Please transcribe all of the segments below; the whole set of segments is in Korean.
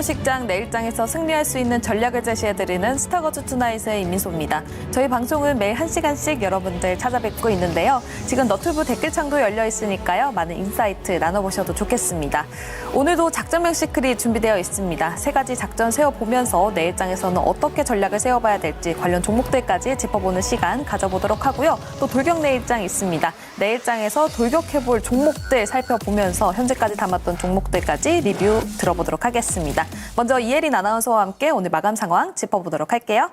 주식장 내일장에서 승리할 수 있는 전략을 제시해드리는 스타거즈 투나잇의 임민소입니다. 저희 방송은 매일 1시간씩 여러분들 찾아뵙고 있는데요. 지금 너튜브 댓글창도 열려 있으니까요. 많은 인사이트 나눠보셔도 좋겠습니다. 오늘도 작전명 시크릿 준비되어 있습니다. 3가지 작전 세워보면서 내일장에서는 어떻게 전략을 세워봐야 될지 관련 종목들까지 짚어보는 시간 가져보도록 하고요. 또 돌격 내일장 있습니다. 내일장에서 돌격해볼 종목들 살펴보면서 현재까지 담았던 종목들까지 리뷰 들어보도록 하겠습니다. 먼저 이혜린 아나운서와 함께 오늘 마감 상황 짚어보도록 할게요.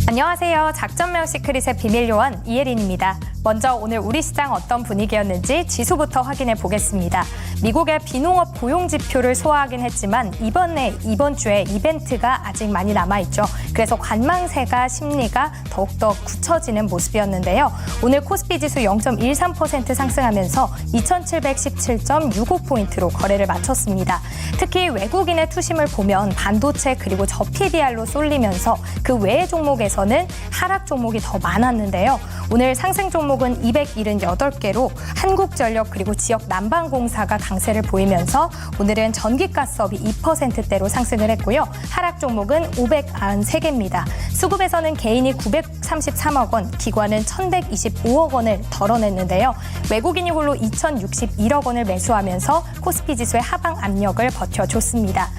안녕하세요. 작전명 시크릿의 비밀 요원 이혜린입니다. 먼저 오늘 우리 시장 어떤 분위기였는지 지수부터 확인해 보겠습니다. 미국의 비농업 고용 지표를 소화하긴 했지만 이번 주에 이벤트가 아직 많이 남아있죠. 그래서 관망세가 심리가 더욱더 굳혀지는 모습이었는데요. 오늘 코스피 지수 0.13% 상승하면서 2717.65포인트로 거래를 마쳤습니다. 특히 외국인의 투심을 보면 반도체 그리고 저PBR로 쏠리면서 그 외의 종목에서는 하락 종목이 더 많았는데요. 오늘 상승 종목은 278개로 한국전력 그리고 지역 난방공사가 강세를 보이면서 오늘은 전기가스업이 2%대로 상승을 했고요. 하락 종목은 593개입니다. 수급에서는 개인이 933억 원, 기관은 1,125억 원을 덜어냈는데요. 외국인이 홀로 2,061억 원을 매수하면서 코스피 지수의 하방 압력을 버텨줬습니다.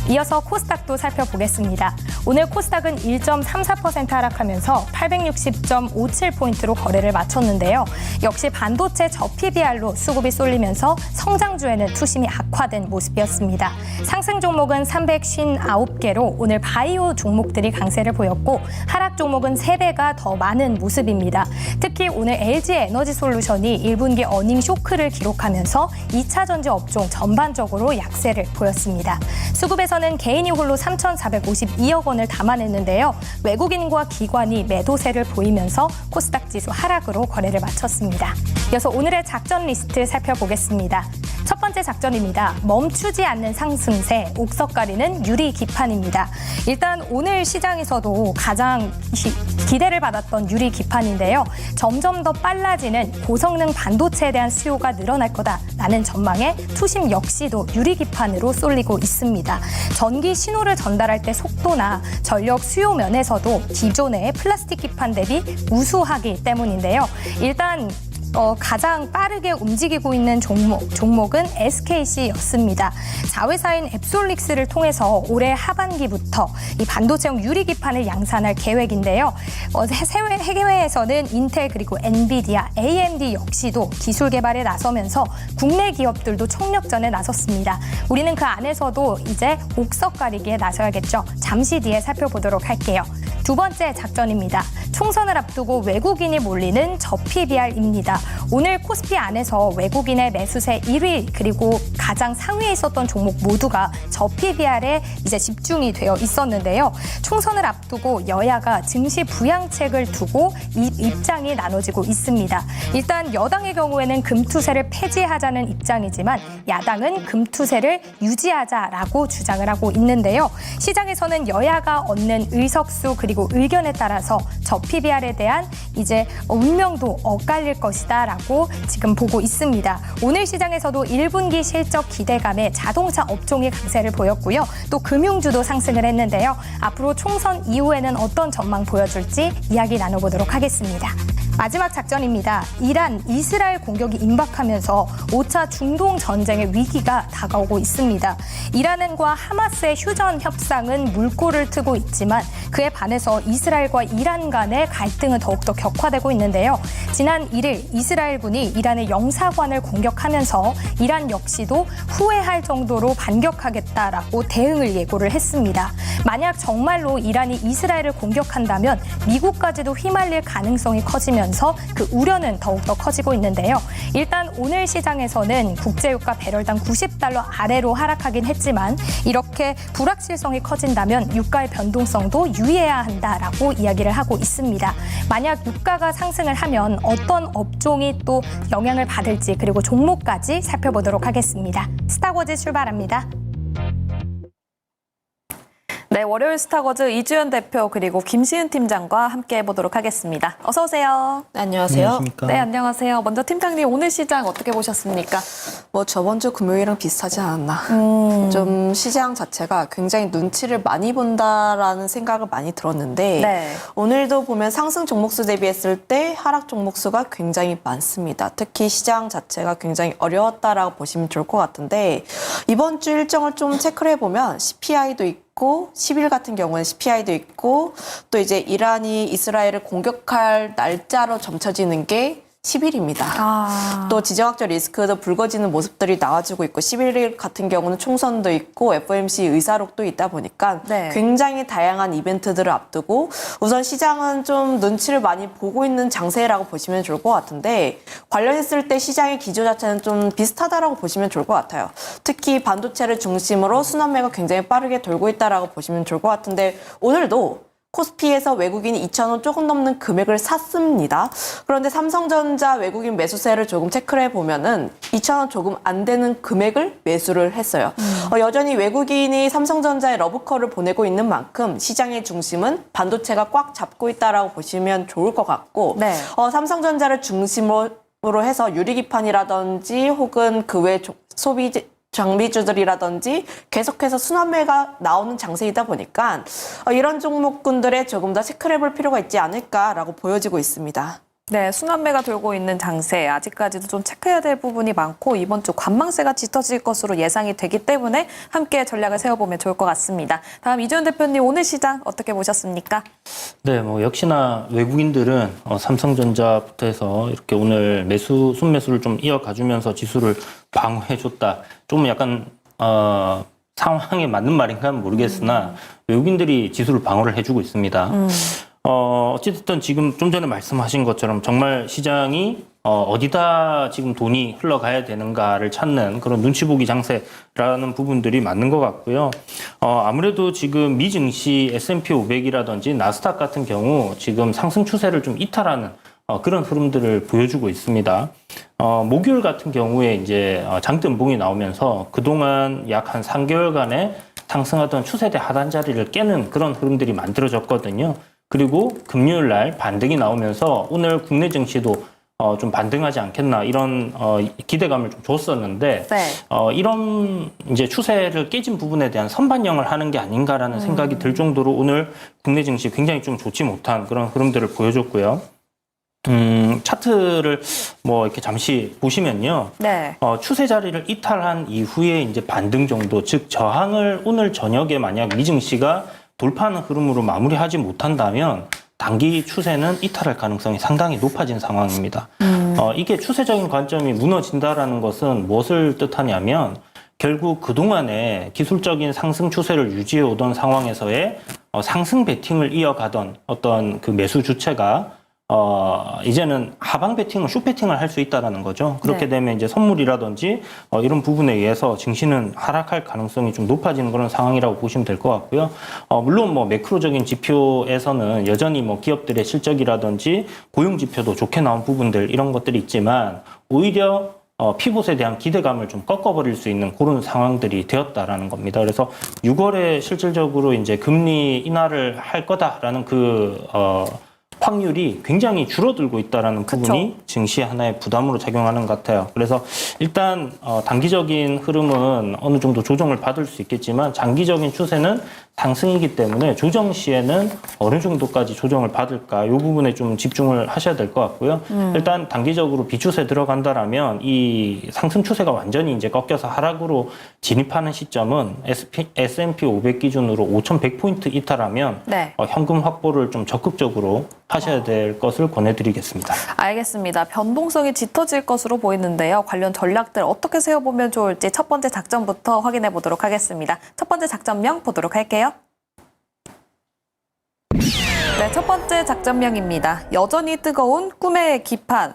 이어서 코스닥도 살펴보겠습니다. 오늘 코스닥은 1.34% 하락하면서 860.57포인트로 거래를 마쳤는데요. 역시 반도체 저PBR로 수급이 쏠리면서 성장주에는 투심이 악화된 모습이었습니다. 상승 종목은 359개로 오늘 바이오 종목들이 강세를 보였고 하락 종목은 3배가 더 많은 모습입니다. 특히 오늘 LG에너지솔루션이 1분기 어닝 쇼크를 기록하면서 2차전지 업종 전반적으로 약세를 보였습니다. 수급에서는 개인이 홀로 3,452억 원을 담아냈는데요. 외국인과 기관이 매도세를 보이면서 코스닥 지수 하락으로 거래를 마쳤습니다. 이어서 오늘의 작전 리스트 살펴보겠습니다. 첫 번째 작전입니다. 멈추지 않는 상승세, 옥석 가리는 유리 기판입니다. 일단 오늘 시장에서도 가장 기대를 받았던 유리 기판인데요. 점점 더 빨라지는 고성능 반도체에 대한 수요가 늘어날 거다라는 전망에 투심 역시도 유리 기판으로 쏠리고 있습니다. 전기 신호를 전달할 때 속도나 전력 수요 면에서도 기존의 플라스틱 기판 대비 우수하기 때문인데요. 일단 가장 빠르게 움직이고 있는 종목은 SKC였습니다. 자회사인 앱솔릭스를 통해서 올해 하반기부터 이 반도체용 유리기판을 양산할 계획인데요. 해외에서는 인텔 그리고 엔비디아, AMD 역시도 기술 개발에 나서면서 국내 기업들도 총력전에 나섰습니다. 우리는 그 안에서도 이제 옥석 가리기에 나서야겠죠. 잠시 뒤에 살펴보도록 할게요. 두 번째 작전입니다. 총선을 앞두고 외국인이 몰리는 저PBR입니다. 오늘 코스피 안에서 외국인의 매수세 1위 그리고 가장 상위에 있었던 종목 모두가 저PBR에 이제 집중이 되어 있었는데요. 총선을 앞두고 여야가 증시 부양책을 두고 입장이 나눠지고 있습니다. 일단 여당의 경우에는 금투세를 폐지하자는 입장이지만 야당은 금투세를 유지하자라고 주장을 하고 있는데요. 시장에서는 여야가 얻는 의석수 그리고 의견에 따라서 저PBR에 대한 이제 운명도 엇갈릴 것이다라고 지금 보고 있습니다. 오늘 시장에서도 1분기 실적 기대감에 자동차 업종이 강세를 보였고요. 또 금융주도 상승을 했는데요. 앞으로 총선 이후에는 어떤 전망 보여줄지 이야기 나눠보도록 하겠습니다. 마지막 작전입니다. 이란, 이스라엘 공격이 임박하면서 5차 중동 전쟁의 위기가 다가오고 있습니다. 이란과 하마스의 휴전 협상은 물꼬를 트고 있지만 그에 반해서 이스라엘과 이란 간의 갈등은 더욱더 격화되고 있는데요. 지난 1일 이스라엘군이 이란의 영사관을 공격하면서 이란 역시도 후회할 정도로 반격하겠다라고 대응을 예고를 했습니다. 만약 정말로 이란이 이스라엘을 공격한다면 미국까지도 휘말릴 가능성이 커지면서 그 우려는 더욱더 커지고 있는데요. 일단 오늘 시장에서는 국제유가 배럴당 90달러 아래로 하락하긴 했지만 이렇게 불확실성이 커진다면 유가의 변동성도 유의해야 한다라고 이야기를 하고 있습니다. 만약 유가가 상승을 하면 어떤 업종이 또 영향을 받을지 그리고 종목까지 살펴보도록 하겠습니다. 스타워즈 출발합니다. 네, 월요일 스타거즈 이주연 대표 그리고 김시은 팀장과 함께 해보도록 하겠습니다. 어서 오세요. 네, 안녕하세요. 안녕하십니까. 네, 안녕하세요. 먼저 팀장님 오늘 시장 어떻게 보셨습니까? 뭐 저번 주 금요일이랑 비슷하지 않았나. 좀 시장 자체가 굉장히 눈치를 많이 본다라는 생각을 많이 들었는데 네. 오늘도 보면 상승 종목수 대비했을 때 하락 종목수가 굉장히 많습니다. 특히 시장 자체가 굉장히 어려웠다라고 보시면 좋을 것 같은데 이번 주 일정을 좀 체크를 해보면 CPI도 있고 10일 같은 경우는 CPI도 있고 또 이제 이란이 이스라엘을 공격할 날짜로 점쳐지는 게 10일입니다. 또 지정학적 리스크도 불거지는 모습들이 나와주고 있고 11일 같은 경우는 총선도 있고 FOMC 의사록도 있다 보니까 네. 굉장히 다양한 이벤트들을 앞두고 우선 시장은 좀 눈치를 많이 보고 있는 장세라고 보시면 좋을 것 같은데 관련했을 때 시장의 기조 자체는 좀 비슷하다라고 보시면 좋을 것 같아요. 특히 반도체를 중심으로 순환매가 굉장히 빠르게 돌고 있다라고 보시면 좋을 것 같은데 오늘도 코스피에서 외국인이 2,000원 조금 넘는 금액을 샀습니다. 그런데 삼성전자 외국인 매수세를 조금 체크를 해보면은 2,000원 조금 안 되는 금액을 매수를 했어요. 여전히 외국인이 삼성전자에 러브콜을 보내고 있는 만큼 시장의 중심은 반도체가 꽉 잡고 있다라고 보시면 좋을 것 같고 네. 삼성전자를 중심으로 해서 유리기판이라든지 혹은 그 외 소비 장비주들이라든지 계속해서 순환매가 나오는 장세이다 보니까 이런 종목군들에 조금 더 체크를 해볼 필요가 있지 않을까라고 보여지고 있습니다. 네, 순환매가 돌고 있는 장세 아직까지도 좀 체크해야 될 부분이 많고 이번 주 관망세가 짙어질 것으로 예상이 되기 때문에 함께 전략을 세워보면 좋을 것 같습니다. 다음 이주연 대표님 오늘 시장 어떻게 보셨습니까? 네, 뭐 역시나 외국인들은 삼성전자부터 해서 이렇게 오늘 순매수를 좀 이어가주면서 지수를 방어해줬다. 좀 약간 상황에 맞는 말인가 모르겠으나 외국인들이 지수를 방어를 해주고 있습니다. 어찌됐든 지금 좀 전에 말씀하신 것처럼 정말 시장이 어디다 지금 돈이 흘러가야 되는가를 찾는 그런 눈치 보기 장세라는 부분들이 맞는 것 같고요. 아무래도 지금 미증시 S&P 500이라든지 나스닥 같은 경우 지금 상승 추세를 좀 이탈하는 그런 흐름들을 보여주고 있습니다. 목요일 같은 경우에 이제 장대음봉이 나오면서 그동안 약 한 3개월간의 상승하던 추세대 하단 자리를 깨는 그런 흐름들이 만들어졌거든요. 그리고 금요일 날 반등이 나오면서 오늘 국내 증시도 좀 반등하지 않겠나 이런 기대감을 좀 줬었는데 네. 이런 이제 추세를 깨진 부분에 대한 선반영을 하는 게 아닌가라는 생각이 들 정도로 오늘 국내 증시 굉장히 좀 좋지 못한 그런 흐름들을 보여줬고요. 차트를 뭐 이렇게 잠시 보시면요. 네. 추세 자리를 이탈한 이후에 이제 반등 정도, 즉 저항을 오늘 저녁에 만약 미증시가 돌파하는 흐름으로 마무리하지 못한다면 단기 추세는 이탈할 가능성이 상당히 높아진 상황입니다. 이게 추세적인 관점이 무너진다라는 것은 무엇을 뜻하냐면 결국 그동안에 기술적인 상승 추세를 유지해 오던 상황에서의 상승 베팅을 이어가던 어떤 그 매수 주체가 이제는 하방 베팅을 숏 베팅을 할 수 있다라는 거죠. 그렇게 네. 되면 이제 선물이라든지 이런 부분에 의해서 증시는 하락할 가능성이 좀 높아지는 그런 상황이라고 보시면 될 것 같고요. 물론 뭐 매크로적인 지표에서는 여전히 뭐 기업들의 실적이라든지 고용 지표도 좋게 나온 부분들 이런 것들이 있지만 오히려 피봇에 대한 기대감을 좀 꺾어버릴 수 있는 그런 상황들이 되었다라는 겁니다. 그래서 6월에 실질적으로 이제 금리 인하를 할 거다라는 확률이 굉장히 줄어들고 있다는 부분이 증시에 하나의 부담으로 작용하는 것 같아요. 그래서 일단 단기적인 흐름은 어느 정도 조정을 받을 수 있겠지만 장기적인 추세는 상승이기 때문에 조정 시에는 어느 정도까지 조정을 받을까 이 부분에 좀 집중을 하셔야 될 것 같고요. 일단 단기적으로 비추세 들어간다라면 이 상승 추세가 완전히 이제 꺾여서 하락으로 진입하는 시점은 S&P 500 기준으로 5,100포인트 이탈하면 네. 현금 확보를 좀 적극적으로 하셔야 될 것을 권해드리겠습니다. 알겠습니다. 변동성이 짙어질 것으로 보이는데요. 관련 전략들 어떻게 세워보면 좋을지 첫 번째 작전부터 확인해 보도록 하겠습니다. 첫 번째 작전명 보도록 할게요. 네, 첫 번째 작전명입니다. 여전히 뜨거운 꿈의 기판.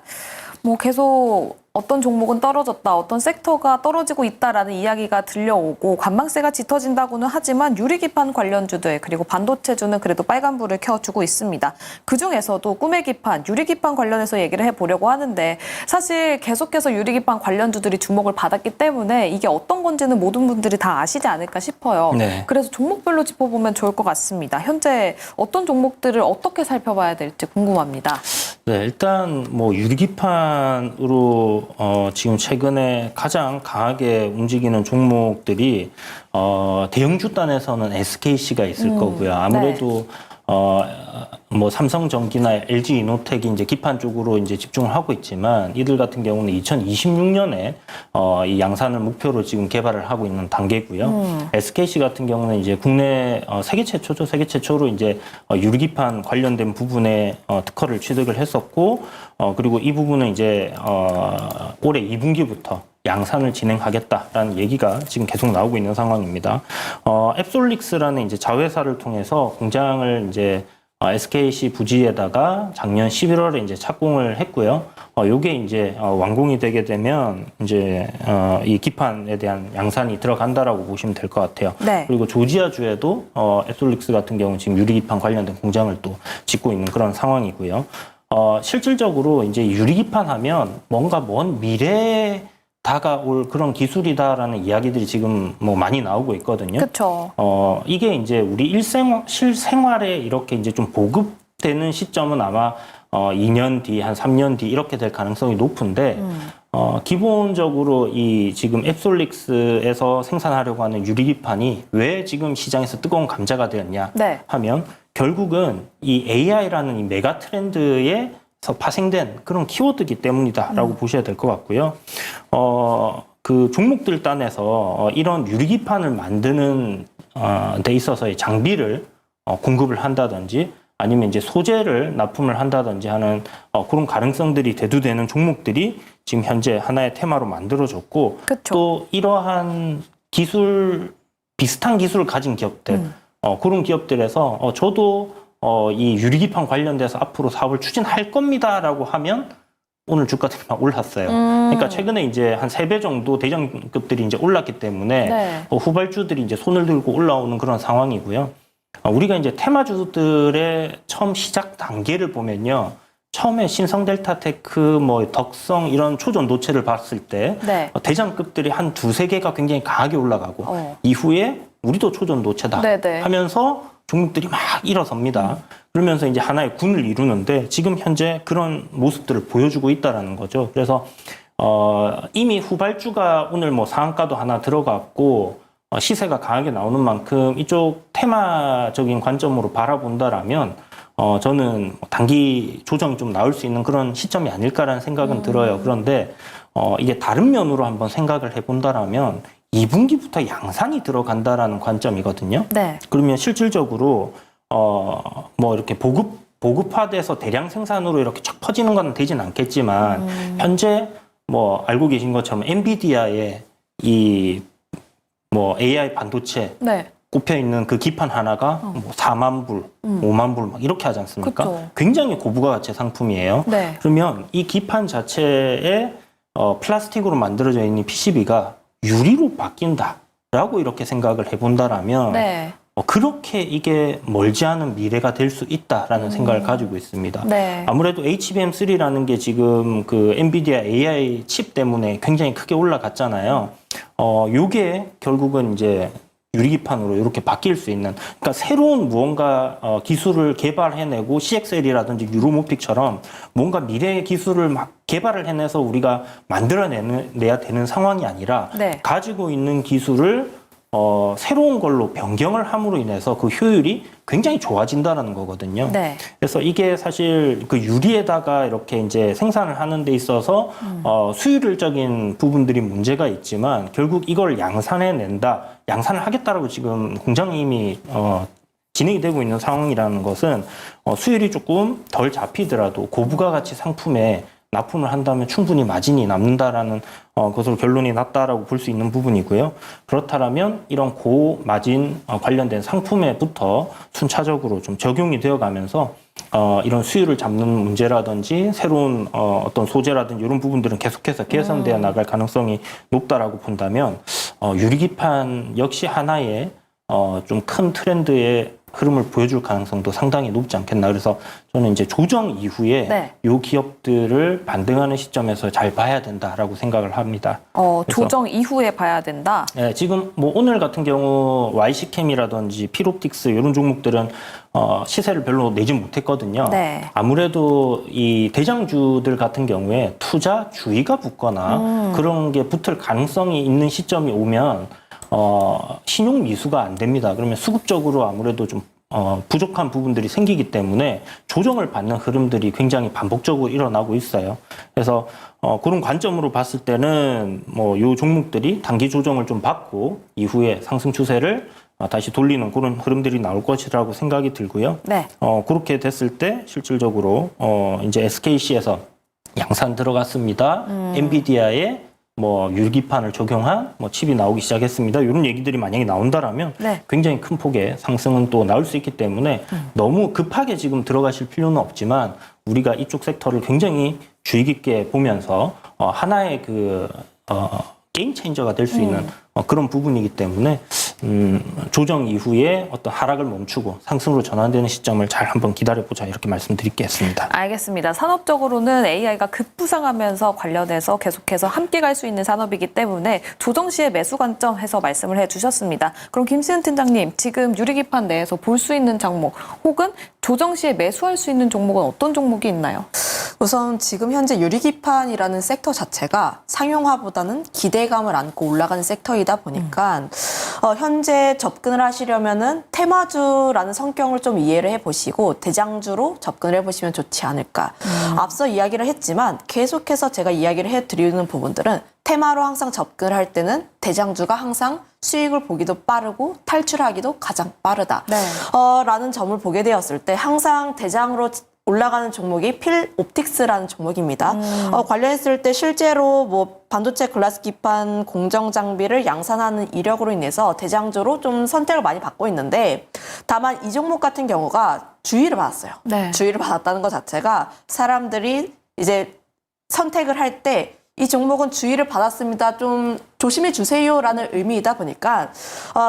계속 어떤 종목은 떨어졌다, 어떤 섹터가 떨어지고 있다라는 이야기가 들려오고 관망세가 짙어진다고는 하지만 유리기판 관련주들 그리고 반도체주는 그래도 빨간불을 켜주고 있습니다. 그중에서도 꿈의 기판, 유리기판 관련해서 얘기를 해보려고 하는데 사실 계속해서 유리기판 관련주들이 주목을 받았기 때문에 이게 어떤 건지는 모든 분들이 다 아시지 않을까 싶어요. 네. 그래서 종목별로 짚어보면 좋을 것 같습니다. 현재 어떤 종목들을 어떻게 살펴봐야 될지 궁금합니다. 네, 일단 뭐 유리기판으로 지금 최근에 가장 강하게 움직이는 종목들이 대형주 단에서는 SKC가 있을 거고요. 아무래도 뭐 삼성전기나 LG이노텍이 이제 기판 쪽으로 이제 집중을 하고 있지만 이들 같은 경우는 2026년에 이 양산을 목표로 지금 개발을 하고 있는 단계고요. SKC 같은 경우는 이제 국내 세계 최초죠. 세계 최초로 이제 유리기판 관련된 부분에 특허를 취득을 했었고 그리고 이 부분은 이제 올해 2분기부터 양산을 진행하겠다라는 얘기가 지금 계속 나오고 있는 상황입니다. 앱솔릭스라는 이제 자회사를 통해서 공장을 이제 SKC 부지에다가 작년 11월에 이제 착공을 했고요. 요게 이제 완공이 되게 되면 이제 이 기판에 대한 양산이 들어간다라고 보시면 될 것 같아요. 네. 그리고 조지아주에도 앱솔릭스 같은 경우 지금 유리기판 관련된 공장을 또 짓고 있는 그런 상황이고요. 실질적으로 이제 유리기판 하면 뭔가 먼 미래에 다가올 그런 기술이다라는 이야기들이 지금 뭐 많이 나오고 있거든요. 그렇죠. 이게 이제 우리 실생활에 이렇게 이제 좀 보급되는 시점은 아마 2년 뒤, 한 3년 뒤 이렇게 될 가능성이 높은데 기본적으로 이 지금 앱솔릭스에서 생산하려고 하는 유리기판이 왜 지금 시장에서 뜨거운 감자가 되었냐 네. 하면 결국은 이 AI라는 이 메가 트렌드에 파생된 그런 키워드이기 때문이다라고 보셔야 될 것 같고요. 그 종목들 단에서 이런 유리기판을 만드는 데 있어서의 장비를 공급을 한다든지 아니면 이제 소재를 납품을 한다든지 하는 그런 가능성들이 대두되는 종목들이 지금 현재 하나의 테마로 만들어졌고 그쵸. 또 이러한 비슷한 기술을 가진 기업들 그런 기업들에서 저도 이 유리기판 관련돼서 앞으로 사업을 추진할 겁니다라고 하면 오늘 주가들이 막 올랐어요. 그러니까 최근에 이제 한 3배 정도 대장급들이 이제 올랐기 때문에 네. 후발주들이 이제 손을 들고 올라오는 그런 상황이고요. 우리가 이제 테마주들의 처음 시작 단계를 보면요. 처음에 신성델타테크, 뭐 덕성 이런 초전도체를 봤을 때 네. 대장급들이 한 2-3개가 굉장히 강하게 올라가고 이후에 우리도 초전도체다 네네. 하면서 종목들이 막 일어섭니다. 그러면서 이제 하나의 군을 이루는데 지금 현재 그런 모습들을 보여주고 있다라는 거죠. 그래서 이미 후발주가 오늘 뭐 상한가도 하나 들어갔고 시세가 강하게 나오는 만큼 이쪽 테마적인 관점으로 바라본다라면 저는 단기 조정이 좀 나올 수 있는 그런 시점이 아닐까라는 생각은 들어요. 그런데 이게 다른 면으로 한번 생각을 해본다라면 2분기부터 양산이 들어간다라는 관점이거든요. 네. 그러면 실질적으로 뭐 이렇게 보급화돼서 대량 생산으로 이렇게 쫙 퍼지는 건 되진 않겠지만 현재 뭐 알고 계신 것처럼 엔비디아의 이 뭐 AI 반도체 네. 꼽혀 있는 그 기판 하나가 뭐 4만 불, 5만 불 막 이렇게 하지 않습니까? 그쵸. 굉장히 고부가 가치의 상품이에요. 네. 그러면 이 기판 자체에 플라스틱으로 만들어져 있는 PCB가 유리로 바뀐다라고 이렇게 생각을 해본다라면 네. 그렇게 이게 멀지 않은 미래가 될 수 있다라는 생각을 가지고 있습니다. 네. 아무래도 HBM3라는 게 지금 그 엔비디아 AI 칩 때문에 굉장히 크게 올라갔잖아요. 요게 결국은 이제 유리기판으로 이렇게 바뀔 수 있는, 그러니까 새로운 무언가 기술을 개발해내고 CXL이라든지 유로모픽처럼 뭔가 미래의 기술을 막 개발을 해내서 우리가 만들어내야 되는 상황이 아니라 네. 가지고 있는 기술을 새로운 걸로 변경을 함으로 인해서 그 효율이 굉장히 좋아진다는 거거든요. 네. 그래서 이게 사실 그 유리에다가 이렇게 이제 생산을 하는 데 있어서 수율적인 부분들이 문제가 있지만 결국 이걸 양산해낸다, 양산을 하겠다라고 지금 공장이 이미 진행이 되고 있는 상황이라는 것은 수율이 조금 덜 잡히더라도 고부가가치 상품에 납품을 한다면 충분히 마진이 남는다라는 것으로 결론이 났다라고 볼 수 있는 부분이고요. 그렇다면 이런 고마진 관련된 상품에부터 순차적으로 좀 적용이 되어가면서 이런 수율을 잡는 문제라든지 새로운 어떤 소재라든지 이런 부분들은 계속해서 개선되어 나갈 가능성이 높다라고 본다면 유리기판 역시 하나의 좀 큰 트렌드의 흐름을 보여줄 가능성도 상당히 높지 않겠나. 그래서 저는 이제 조정 이후에 네. 이 기업들을 반등하는 시점에서 잘 봐야 된다라고 생각을 합니다. 조정 이후에 봐야 된다. 네, 지금 뭐 오늘 같은 경우 YC캠이라든지 필옵틱스 이런 종목들은 시세를 별로 내지 못했거든요. 네. 아무래도 이 대장주들 같은 경우에 투자 주의가 붙거나 그런 게 붙을 가능성이 있는 시점이 오면 신용 미수가 안 됩니다. 그러면 수급적으로 아무래도 좀 부족한 부분들이 생기기 때문에 조정을 받는 흐름들이 굉장히 반복적으로 일어나고 있어요. 그래서 그런 관점으로 봤을 때는 뭐 요 종목들이 단기 조정을 좀 받고 이후에 상승 추세를 다시 돌리는 그런 흐름들이 나올 것이라고 생각이 들고요. 네. 그렇게 됐을 때 실질적으로 이제 SKC에서 양산 들어갔습니다. 엔비디아의 뭐 유리기판을 적용한 뭐 칩이 나오기 시작했습니다. 이런 얘기들이 만약에 나온다라면 네. 굉장히 큰 폭의 상승은 또 나올 수 있기 때문에 너무 급하게 지금 들어가실 필요는 없지만 우리가 이쪽 섹터를 굉장히 주의 깊게 보면서 하나의 그 게임 체인저가 될 수 있는 그런 부분이기 때문에 조정 이후에 어떤 하락을 멈추고 상승으로 전환되는 시점을 잘 한번 기다려보자 이렇게 말씀드리겠습니다. 알겠습니다. 산업적으로는 AI가 급부상하면서 관련해서 계속해서 함께 갈 수 있는 산업이기 때문에 조정 시의 매수 관점해서 말씀을 해주셨습니다. 그럼 김시은 팀장님, 지금 유리기판 내에서 볼 수 있는 종목 혹은 조정 시에 매수할 수 있는 종목은 어떤 종목이 있나요? 우선 지금 현재 유리기판이라는 섹터 자체가 상용화보다는 기대감을 안고 올라가는 섹터이다 보니까 현재 접근을 하시려면은 테마주라는 성격을 좀 이해를 해보시고 대장주로 접근을 해보시면 좋지 않을까. 앞서 이야기를 했지만 계속해서 제가 이야기를 해드리는 부분들은 테마로 항상 접근을 할 때는 대장주가 항상 수익을 보기도 빠르고 탈출하기도 가장 빠르다. 네. 라는 점을 보게 되었을 때 항상 대장으로 올라가는 종목이 필옵틱스라는 종목입니다. 관련했을 때 실제로 뭐 반도체 글라스 기판 공정 장비를 양산하는 이력으로 인해서 대장주로 좀 선택을 많이 받고 있는데 다만 이 종목 같은 경우가 주의를 받았어요. 네. 주의를 받았다는 것 자체가 사람들이 이제 선택을 할 때 이 종목은 주의를 받았습니다. 좀 조심해 주세요라는 의미이다 보니까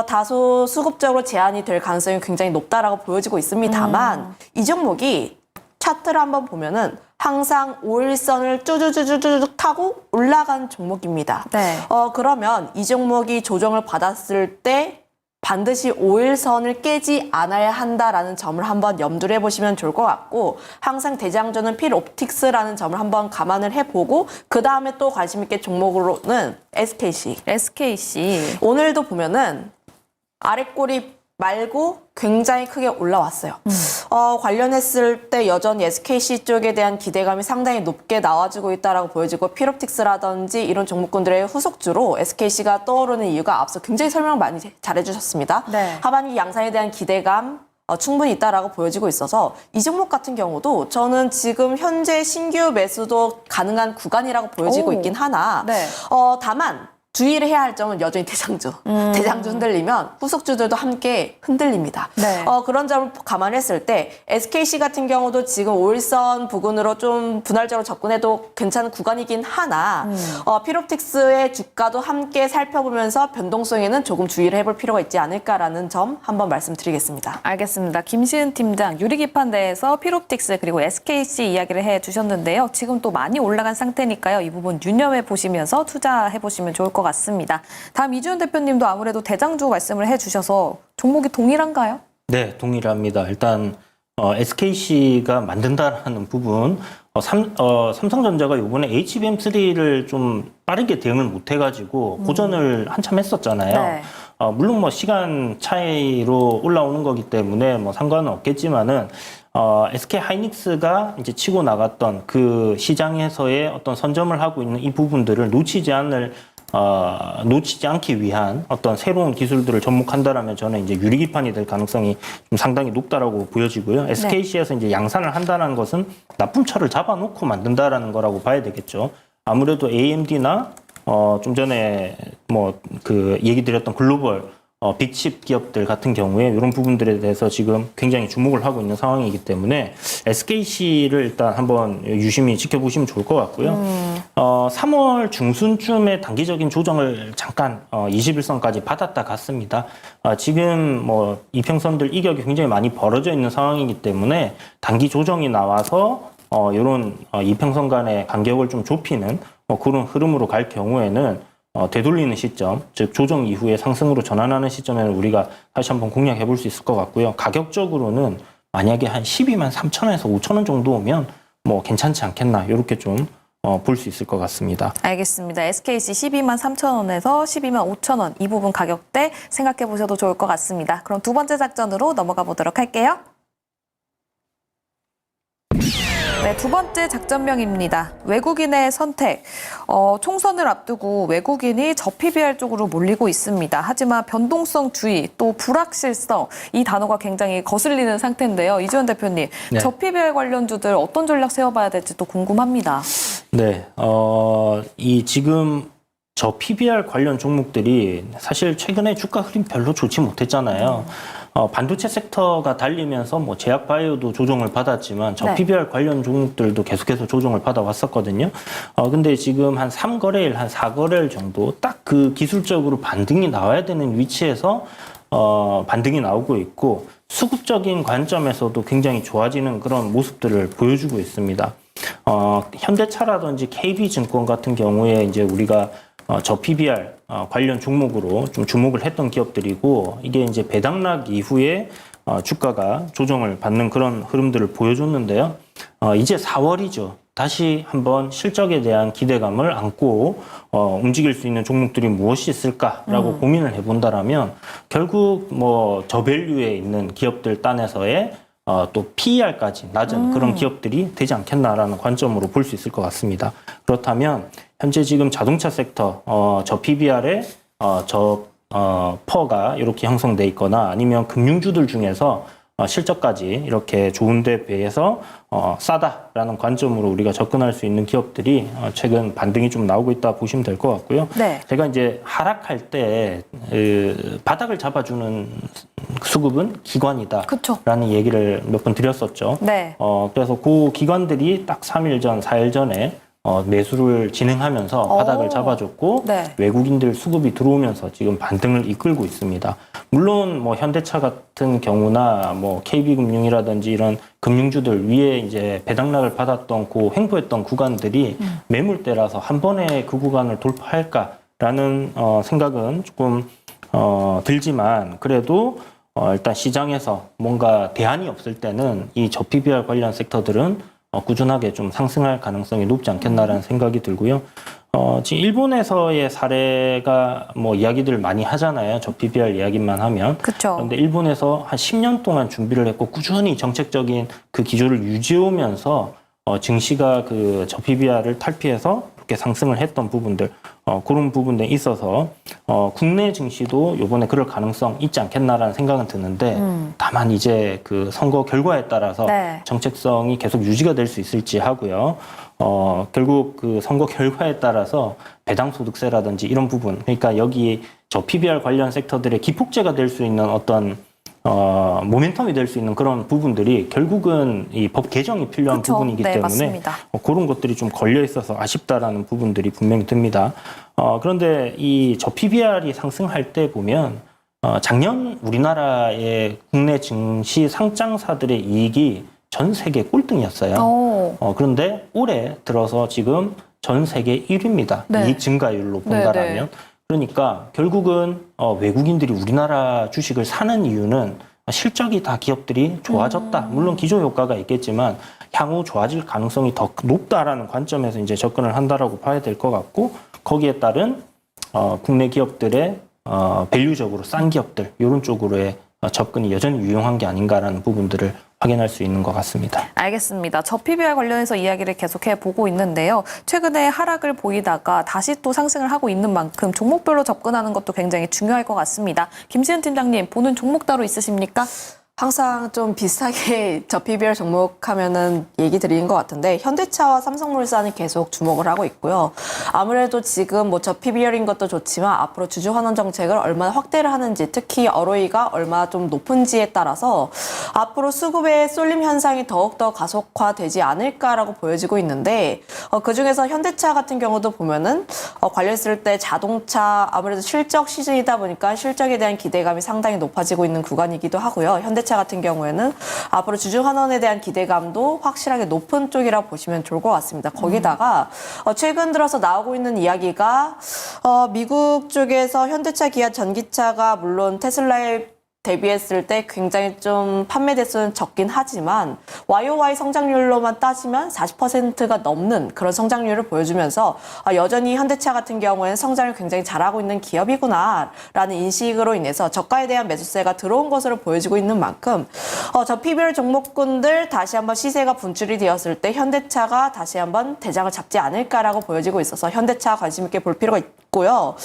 다소 수급적으로 제한이 될 가능성이 굉장히 높다라고 보여지고 있습니다만 이 종목이 차트를 한번 보면은 항상 5일선을 쭈쭈쭈쭈쭈 타고 올라간 종목입니다. 네. 그러면 이 종목이 조정을 받았을 때 반드시 5일선을 깨지 않아야 한다라는 점을 한번 염두를 해보시면 좋을 것 같고 항상 대장주는 필옵틱스라는 점을 한번 감안을 해보고 그 다음에 또 관심 있게 종목으로는 SKC. SKC. 오늘도 보면은 아랫꼬리 말고 굉장히 크게 올라왔어요. 관련했을 때 여전히 SKC 쪽에 대한 기대감이 상당히 높게 나와주고 있다라고 보여지고 필옵틱스라든지 이런 종목군들의 후속주로 SKC가 떠오르는 이유가 앞서 굉장히 설명을 많이 잘해주셨습니다. 네. 하반기 양산에 대한 기대감 충분히 있다라고 보여지고 있어서 이 종목 같은 경우도 저는 지금 현재 신규 매수도 가능한 구간이라고 보여지고 오. 있긴 하나 네. 다만 주의를 해야 할 점은 여전히 대장주. 대장주 흔들리면 후속주들도 함께 흔들립니다. 네. 그런 점을 감안했을 때 SKC 같은 경우도 지금 5일선 부근으로 좀 분할적으로 접근해도 괜찮은 구간이긴 하나 필옵틱스의 주가도 함께 살펴보면서 변동성에는 조금 주의를 해볼 필요가 있지 않을까라는 점 한번 말씀드리겠습니다. 알겠습니다. 김시은 팀장, 유리기판 내에서 필옵틱스 그리고 SKC 이야기를 해주셨는데요. 지금 또 많이 올라간 상태니까요. 이 부분 유념해 보시면서 투자해보시면 좋을 것 같습니다. 다음 이주연 대표님도 아무래도 대장주 말씀을 해주셔서 종목이 동일한가요? 네, 동일합니다. 일단 SKC가 만든다라는 부분, 삼성전자가 이번에 HBM3를 좀 빠르게 대응을 못해가지고 고전을 한참 했었잖아요. 네. 물론 뭐 시간 차이로 올라오는 거기 때문에 뭐 상관은 없겠지만은 SK 하이닉스가 이제 치고 나갔던 그 시장에서의 어떤 선점을 하고 있는 이 부분들을 놓치지 않기 위한 어떤 새로운 기술들을 접목한다라면 저는 이제 유리기판이 될 가능성이 좀 상당히 높다라고 보여지고요. SKC에서 이제 양산을 한다는 것은 나쁜 철을 잡아놓고 만든다라는 거라고 봐야 되겠죠. 아무래도 AMD나 좀 전에 뭐 그 얘기 드렸던 글로벌 빅칩 기업들 같은 경우에 이런 부분들에 대해서 지금 굉장히 주목을 하고 있는 상황이기 때문에 SKC를 일단 한번 유심히 지켜보시면 좋을 것 같고요. 3월 중순쯤에 단기적인 조정을 잠깐 21선까지 받았다 갔습니다. 지금 뭐 이평선들 이격이 굉장히 많이 벌어져 있는 상황이기 때문에 단기 조정이 나와서 이런 이평선 간의 간격을 좀 좁히는 그런 흐름으로 갈 경우에는 되돌리는 시점, 즉 조정 이후에 상승으로 전환하는 시점에는 우리가 다시 한번 공략해 볼 수 있을 것 같고요. 가격적으로는 만약에 한 12만 3천원에서 5천원 정도 오면 뭐 괜찮지 않겠나 이렇게 좀 볼 수 있을 것 같습니다. 알겠습니다. SKC 12만 3천 원에서 12만 5천 원 이 부분 가격대 생각해 보셔도 좋을 것 같습니다. 그럼 두 번째 작전으로 넘어가 보도록 할게요. 네, 두 번째 작전명입니다. 외국인의 선택. 총선을 앞두고 외국인이 저PBR 쪽으로 몰리고 있습니다. 하지만 변동성 주의, 또 불확실성, 이 단어가 굉장히 거슬리는 상태인데요. 이주연 대표님, 네. 저PBR 관련주들 어떤 전략 세워봐야 될지 또 궁금합니다. 네, 이 지금 저 PBR 관련 종목들이 사실 최근에 주가 흐름 별로 좋지 못했잖아요. 반도체 sek터가 달리면서 뭐 제약바이오도 조정을 받았지만 저 네. PBR 관련 종목들도 계속해서 조정을 받아왔었거든요. 근데 지금 한 3거래일, 한 4거래일 정도 딱 그 기술적으로 반등이 나와야 되는 위치에서 반등이 나오고 있고 수급적인 관점에서도 굉장히 좋아지는 그런 모습들을 보여주고 있습니다. 현대차라든지 KB증권 같은 경우에 이제 우리가 저 PBR 관련 종목으로 좀 주목을 했던 기업들이고 이게 이제 배당락 이후에 주가가 조정을 받는 그런 흐름들을 보여줬는데요. 이제 4월이죠. 다시 한번 실적에 대한 기대감을 안고 움직일 수 있는 종목들이 무엇이 있을까라고 고민을 해본다라면 결국 뭐 저밸류에 있는 기업들 딴에서의 또 PER까지 낮은 그런 기업들이 되지 않겠나라는 관점으로 볼 수 있을 것 같습니다. 그렇다면 현재 지금 자동차 섹터 저 PBR에 퍼가 이렇게 형성돼 있거나 아니면 금융주들 중에서 실적까지 이렇게 좋은데 비해서 싸다라는 관점으로 우리가 접근할 수 있는 기업들이 최근 반등이 좀 나오고 있다 보시면 될 것 같고요. 네. 제가 이제 하락할 때 바닥을 잡아주는 수급은 기관이다라는 그쵸. 얘기를 몇 번 드렸었죠. 네. 그래서 그 기관들이 딱 3일 전, 4일 전에 매수를 진행하면서 바닥을 잡아줬고 네. 외국인들 수급이 들어오면서 지금 반등을 이끌고 있습니다. 물론 뭐 현대차 같은 경우나 뭐 KB금융이라든지 이런 금융주들 위에 이제 배당락을 받았던 그 횡보했던 구간들이 매물대라서 한 번에 그 구간을 돌파할까라는 생각은 조금 들지만 그래도 일단 시장에서 뭔가 대안이 없을 때는 이 저PBR 관련 섹터들은 꾸준하게 좀 상승할 가능성이 높지 않겠나라는 생각이 들고요. 지금 일본에서의 사례가 뭐 이야기들 많이 하잖아요. 저 PBR 이야기만 하면. 그쵸. 그런데 일본에서 한 10년 동안 준비를 했고 꾸준히 정책적인 그 기조를 유지해오면서 증시가 그 저 PBR을 탈피해서 이렇게 상승을 했던 부분들 그런 부분에 있어서 국내 증시도 이번에 그럴 가능성 있지 않겠나라는 생각은 드는데 다만 이제 그 선거 결과에 따라서 네. 정책성이 계속 유지가 될 수 있을지 하고요. 결국 그 선거 결과에 따라서 배당소득세라든지 이런 부분, 그러니까 여기 저 PBR 관련 섹터들의 기폭제가 될 수 있는 어떤 모멘텀이 될 수 있는 그런 부분들이 결국은 이 법 개정이 필요한 그쵸. 부분이기 네, 때문에 맞습니다. 그런 것들이 좀 걸려 있어서 아쉽다라는 부분들이 분명히 듭니다. 그런데 이 저 PBR이 상승할 때 보면 작년 우리나라의 국내 증시 상장사들의 이익이 전 세계 꼴등이었어요. 그런데 올해 들어서 지금 전 세계 1위입니다. 네. 이익 증가율로 본다라면. 네. 그러니까 결국은 외국인들이 우리나라 주식을 사는 이유는 실적이 다 기업들이 좋아졌다. 물론 기조 효과가 있겠지만 향후 좋아질 가능성이 더 높다라는 관점에서 이제 접근을 한다라고 봐야 될 것 같고 거기에 따른 국내 기업들의 밸류적으로 싼 기업들 이런 쪽으로의 접근이 여전히 유용한 게 아닌가라는 부분들을 확인할 수 있는 것 같습니다. 알겠습니다. 저 PBR 관련해서 이야기를 계속해 보고 있는데요. 최근에 하락을 보이다가 다시 또 상승을 하고 있는 만큼 종목별로 접근하는 것도 굉장히 중요할 것 같습니다. 김시은 팀장님, 보는 종목 따로 있으십니까? 항상 좀 비슷하게 저 PBR 종목 하면은 얘기 드리는 것 같은데 현대차와 삼성물산이 계속 주목을 하고 있고요. 아무래도 지금 뭐 저 PBR인 것도 좋지만 앞으로 주주환원 정책을 얼마나 확대를 하는지 특히 ROE가 얼마나 좀 높은지에 따라서 앞으로 수급의 쏠림 현상이 더욱더 가속화되지 않을까라고 보여지고 있는데 그중에서 현대차 같은 경우도 보면은 관련했을 때 자동차 아무래도 실적 시즌이다 보니까 실적에 대한 기대감이 상당히 높아지고 있는 구간이기도 하고요. 현대차 같은 경우에는 앞으로 주주환원에 대한 기대감도 확실하게 높은 쪽이라고 보시면 좋을 것 같습니다. 거기다가 최근 들어서 나오고 있는 이야기가 미국 쪽에서 현대차, 기아, 전기차가 물론 테슬라에 대비했을 때 굉장히 좀 판매 대수는 적긴 하지만 YOY 성장률로만 따지면 40%가 넘는 그런 성장률을 보여주면서 여전히 현대차 같은 경우에는 성장을 굉장히 잘하고 있는 기업이구나라는 인식으로 인해서 저가에 대한 매수세가 들어온 것으로 보여지고 있는 만큼 저 PBR 종목군들 다시 한번 시세가 분출이 되었을 때 현대차가 다시 한번 대장을 잡지 않을까라고 보여지고 있어서 현대차 관심 있게 볼 필요가 있고요.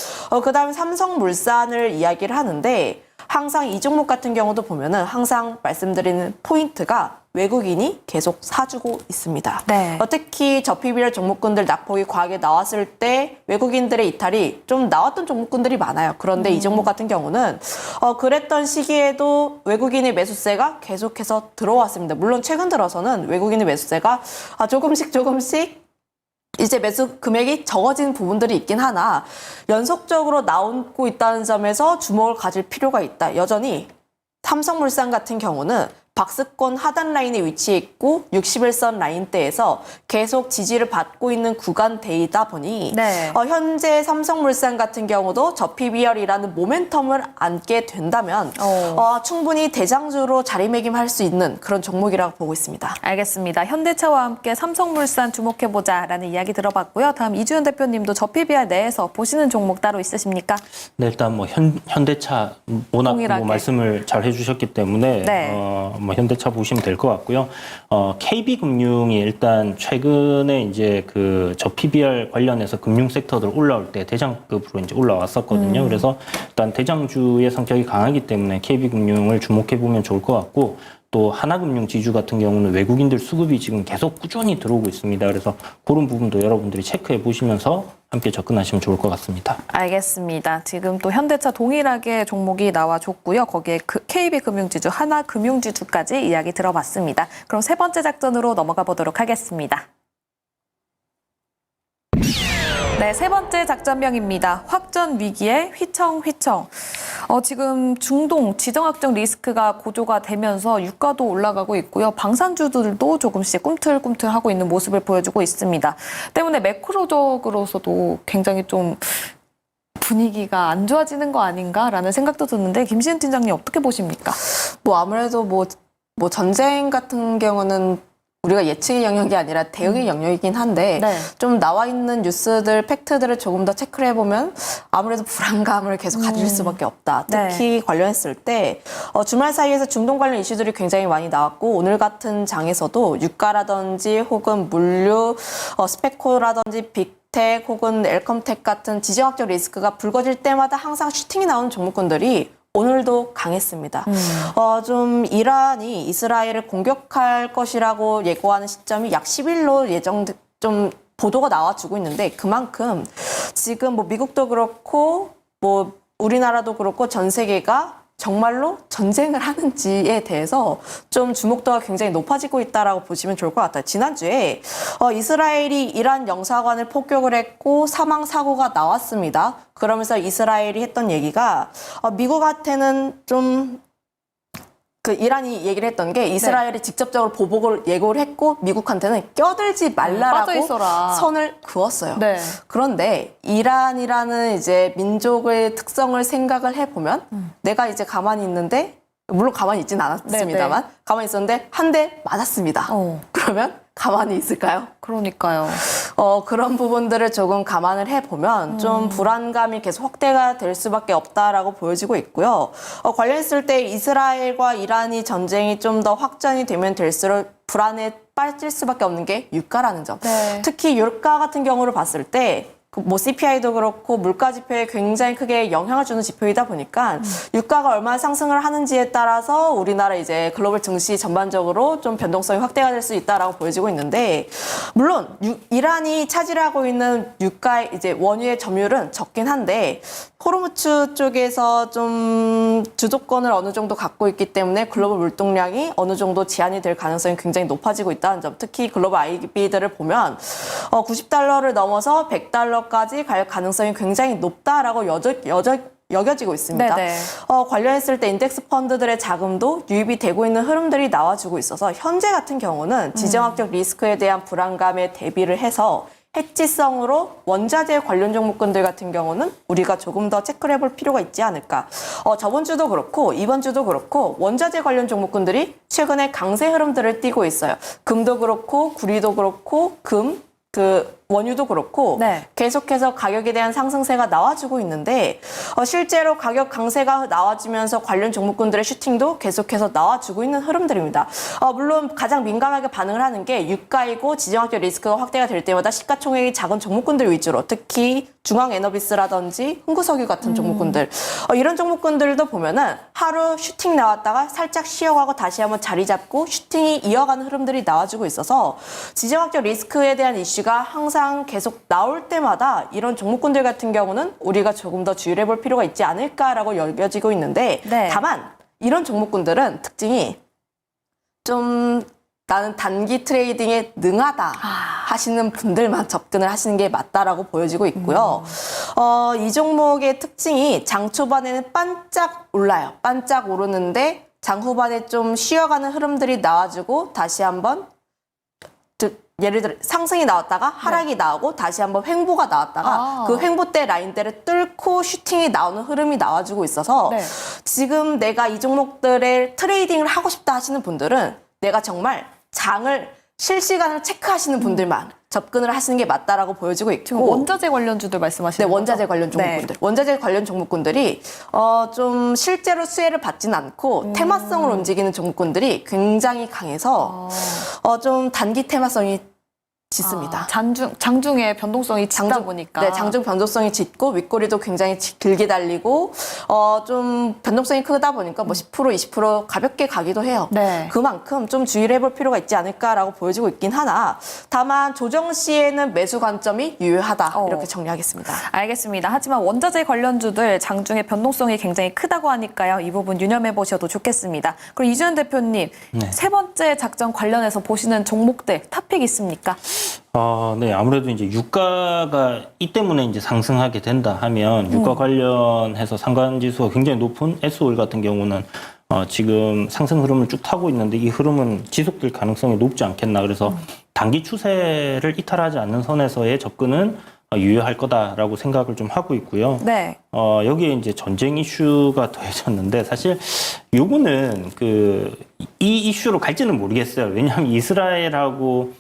그다음에 삼성물산을 이야기를 하는데 항상 이 종목 같은 경우도 보면은 항상 말씀드리는 포인트가 외국인이 계속 사주고 있습니다. 네. 특히 저 PBR 종목군들 낙폭이 과하게 나왔을 때 외국인들의 이탈이 좀 나왔던 종목군들이 많아요. 그런데 이 종목 같은 경우는 그랬던 시기에도 외국인의 매수세가 계속해서 들어왔습니다. 물론 최근 들어서는 외국인의 매수세가 조금씩 이제 매수 금액이 적어진 부분들이 있긴 하나 연속적으로 나오고 있다는 점에서 주목을 가질 필요가 있다. 여전히 삼성물산 같은 경우는 박스권 하단 라인에 위치해 있고 61선 라인대에서 계속 지지를 받고 있는 구간대이다 보니 네. 현재 삼성물산 같은 경우도 저 PBR이라는 모멘텀을 안게 된다면 충분히 대장주로 자리매김할 수 있는 그런 종목이라고 보고 있습니다. 알겠습니다. 현대차와 함께 삼성물산 주목해보자라는 이야기 들어봤고요. 다음 이주연 대표님도 저 PBR 내에서 보시는 종목 따로 있으십니까? 네, 일단 뭐 현대차 워낙 동일하게. 뭐 말씀을 잘 해주셨기 때문에 네. 뭐 현대차 보시면 될 것 같고요. KB금융이 일단 최근에 이제 저 PBR 관련해서 금융 섹터들 올라올 때 대장급으로 이제 올라왔었거든요. 그래서 일단 대장주의 성격이 강하기 때문에 KB금융을 주목해 보면 좋을 것 같고. 또 하나금융 지주 같은 경우는 외국인들 수급이 지금 계속 꾸준히 들어오고 있습니다. 그래서 그런 부분도 여러분들이 체크해 보시면서 함께 접근하시면 좋을 것 같습니다. 알겠습니다. 지금 또 현대차 동일하게 종목이 나와줬고요. 거기에 KB금융지주, 하나금융지주까지 이야기 들어봤습니다. 그럼 세 번째 작전으로 넘어가 보도록 하겠습니다. 네, 세 번째 작전명입니다. 확전 위기에 휘청휘청. 지금 중동 지정학적 리스크가 고조가 되면서 유가도 올라가고 있고요. 방산주들도 조금씩 꿈틀꿈틀하고 있는 모습을 보여주고 있습니다. 때문에 매크로적으로서도 굉장히 좀 분위기가 안 좋아지는 거 아닌가라는 생각도 드는데 김시은 팀장님 어떻게 보십니까? 아무래도 뭐 전쟁 같은 경우는 우리가 예측의 영역이 아니라 대응의 영역이긴 한데 네. 좀 나와 있는 뉴스들, 팩트들을 조금 더 체크를 해보면 아무래도 불안감을 계속 가질 수밖에 없다. 특히 관련했을 때 주말 사이에서 중동 관련 이슈들이 굉장히 많이 나왔고 오늘 같은 장에서도 유가라든지 혹은 물류, 스페코라든지 빅텍 혹은 엘컴텍 같은 지정학적 리스크가 불거질 때마다 항상 슈팅이 나오는 종목군들이 오늘도 강했습니다. 좀 이란이 이스라엘을 공격할 것이라고 예고하는 시점이 약 10일로 좀 보도가 나와주고 있는데 그만큼 지금 뭐 미국도 그렇고 뭐 우리나라도 그렇고 전 세계가 정말로 전쟁을 하는지에 대해서 좀 주목도가 굉장히 높아지고 있다라고 보시면 좋을 것 같아요. 지난주에 이스라엘이 이란 영사관을 폭격을 했고 사망 사고가 나왔습니다. 그러면서 이스라엘이 했던 얘기가 미국한테는 좀 이란이 얘기를 했던 게 이스라엘이 직접적으로 보복을 예고를 했고 미국한테는 껴들지 말라라고 빠져있어라. 선을 그었어요. 네. 그런데 이란이라는 이제 민족의 특성을 생각을 해보면 내가 이제 가만히 있는데 물론 가만히 있지는 않았습니다만 가만히 있었는데 한 대 맞았습니다. 그러면 가만히 있을까요? 그러니까요. 그런 부분들을 조금 감안을 해보면 좀 불안감이 계속 확대가 될 수밖에 없다라고 보여지고 있고요. 관련했을 때 이스라엘과 이란이 전쟁이 좀 더 확전이 되면 될수록 불안에 빠질 수밖에 없는 게 유가라는 점. 네. 특히 유가 같은 경우를 봤을 때 뭐 CPI도 그렇고 물가 지표에 굉장히 크게 영향을 주는 지표이다 보니까 유가가 얼마나 상승을 하는지에 따라서 우리나라 이제 글로벌 증시 전반적으로 좀 변동성이 확대가 될 수 있다라고 보여지고 있는데, 물론 이란이 차지하고 있는 유가의 이제 원유의 점유율은 적긴 한데 호르무즈 쪽에서 좀 주도권을 어느 정도 갖고 있기 때문에 글로벌 물동량이 어느 정도 제한이 될 가능성이 굉장히 높아지고 있다는 점. 특히 글로벌 IB들을 보면 90달러를 넘어서 100달러까지 갈 가능성이 굉장히 높다라고 여겨지고 있습니다. 네네. 관련했을 때 인덱스 펀드들의 자금도 유입이 되고 있는 흐름들이 나와주고 있어서 현재 같은 경우는 지정학적 리스크에 대한 불안감에 대비를 해서 해지성으로 원자재 관련 종목군들 같은 경우는 우리가 조금 더 체크를 해볼 필요가 있지 않을까. 저번 주도 그렇고 이번 주도 그렇고 원자재 관련 종목군들이 최근에 강세 흐름들을 띠고 있어요. 금도 그렇고 구리도 그렇고 원유도 그렇고 네. 계속해서 가격에 대한 상승세가 나와주고 있는데 실제로 가격 강세가 나와지면서 관련 종목군들의 슈팅도 계속해서 나와주고 있는 흐름들입니다. 물론 가장 민감하게 반응을 하는 게 유가이고 지정학적 리스크가 확대가 될 때마다 시가총액이 작은 종목군들 위주로, 특히 중앙에너비스라든지 흥구석유 같은 종목군들, 이런 종목군들도 보면은 하루 슈팅 나왔다가 살짝 쉬어가고 다시 한번 자리 잡고 슈팅이 이어가는 흐름들이 나와주고 있어서 지정학적 리스크에 대한 이슈가 항상 계속 나올 때마다 이런 종목군들 같은 경우는 우리가 조금 더 주의를 해볼 필요가 있지 않을까라고 여겨지고 있는데, 네. 다만 이런 종목군들은 특징이 좀 나는 단기 트레이딩에 능하다 하시는 분들만 접근을 하시는 게 맞다라고 보여지고 있고요. 이 종목의 특징이 장 초반에는 반짝 올라요. 반짝 오르는데 장 후반에 좀 쉬어가는 흐름들이 나와주고 다시 한번 예를 들어 상승이 나왔다가 하락이 나오고 다시 한번 횡보가 나왔다가 그 횡보 때 라인대를 뚫고 슈팅이 나오는 흐름이 나와주고 있어서 네. 지금 내가 이 종목들의 트레이딩을 하고 싶다 하시는 분들은 내가 정말 장을 실시간으로 체크하시는 분들만 접근을 하시는 게 맞다라고 보여지고 지금 있고, 원자재 관련주들 말씀하시는 네, 원자재 거죠? 관련 종목군들. 원자재 관련 종목군들이 좀 실제로 수혜를 받지는 않고 테마성을 움직이는 종목군들이 굉장히 강해서 좀 단기 테마성이 짙습니다. 장중에 변동성이 짙다 보니까. 네, 장중 변동성이 짙고 윗꼬리도 굉장히 길게 달리고 좀 변동성이 크다 보니까 뭐 10%, 20% 가볍게 가기도 해요. 네. 그만큼 좀 주의를 해볼 필요가 있지 않을까라고 보여지고 있긴 하나, 다만 조정 시에는 매수 관점이 유효하다 이렇게 정리하겠습니다. 알겠습니다. 하지만 원자재 관련주들 장중에 변동성이 굉장히 크다고 하니까요. 이 부분 유념해 보셔도 좋겠습니다. 그리고 이주연 대표님, 네. 세 번째 작전 관련해서 보시는 종목들 탑픽 있습니까? 네, 아무래도 이제 유가가 이 때문에 이제 상승하게 된다 하면 유가 관련해서 상관지수가 굉장히 높은 S-오일 같은 경우는 지금 상승 흐름을 쭉 타고 있는데 이 흐름은 지속될 가능성이 높지 않겠나. 그래서 단기 추세를 이탈하지 않는 선에서의 접근은 유효할 거다라고 생각을 좀 하고 있고요. 네. 여기에 이제 전쟁 이슈가 더해졌는데 사실 요거는 이 이슈로 갈지는 모르겠어요. 왜냐하면 이스라엘하고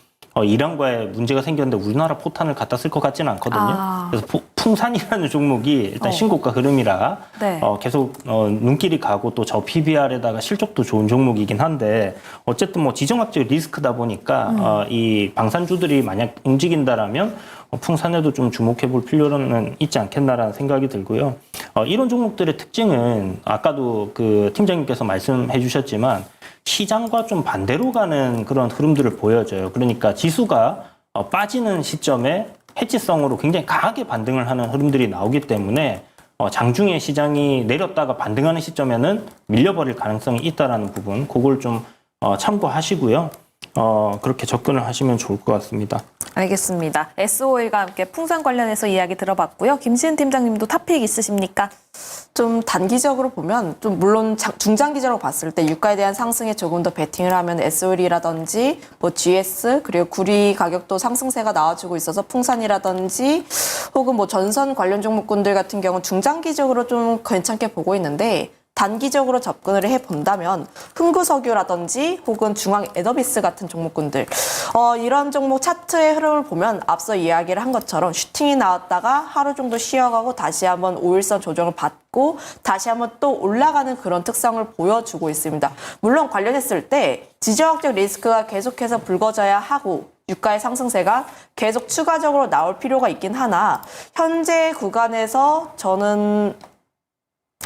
이란과의 문제가 생겼는데 우리나라 포탄을 갖다 쓸 것 같지는 않거든요. 그래서 풍산이라는 종목이 일단 신고가 흐름이라 네. 계속 눈길이 가고 또 저 PBR에다가 실적도 좋은 종목이긴 한데 어쨌든 뭐 지정학적 리스크다 보니까 이 방산주들이 만약 움직인다라면 풍산에도 좀 주목해 볼 필요는 있지 않겠나라는 생각이 들고요. 이런 종목들의 특징은 아까도 그 팀장님께서 말씀해 주셨지만 시장과 좀 반대로 가는 그런 흐름들을 보여줘요. 그러니까 지수가 빠지는 시점에 해지성으로 굉장히 강하게 반등을 하는 흐름들이 나오기 때문에 장중에 시장이 내렸다가 반등하는 시점에는 밀려버릴 가능성이 있다라는 부분, 그걸 좀 참고하시고요. 그렇게 접근을 하시면 좋을 것 같습니다. 알겠습니다. S-오일과 함께 풍산 관련해서 이야기 들어봤고요. 김시은 팀장님도 탑픽 있으십니까? 좀 단기적으로 보면 좀 물론 중장기적으로 봤을 때 유가에 대한 상승에 조금 더 베팅을 하면 S-오일이라든지 뭐 GS 그리고 구리 가격도 상승세가 나와주고 있어서 풍산이라든지 혹은 뭐 전선 관련 종목군들 같은 경우 중장기적으로 좀 괜찮게 보고 있는데, 단기적으로 접근을 해본다면 흥구석유라든지 혹은 중앙 에너비스 같은 종목군들 이런 종목 차트의 흐름을 보면 앞서 이야기를 한 것처럼 슈팅이 나왔다가 하루 정도 쉬어가고 다시 한번 5일선 조정을 받고 다시 한번 또 올라가는 그런 특성을 보여주고 있습니다. 물론 관련했을 때 지정학적 리스크가 계속해서 불거져야 하고 유가의 상승세가 계속 추가적으로 나올 필요가 있긴 하나 현재 구간에서 저는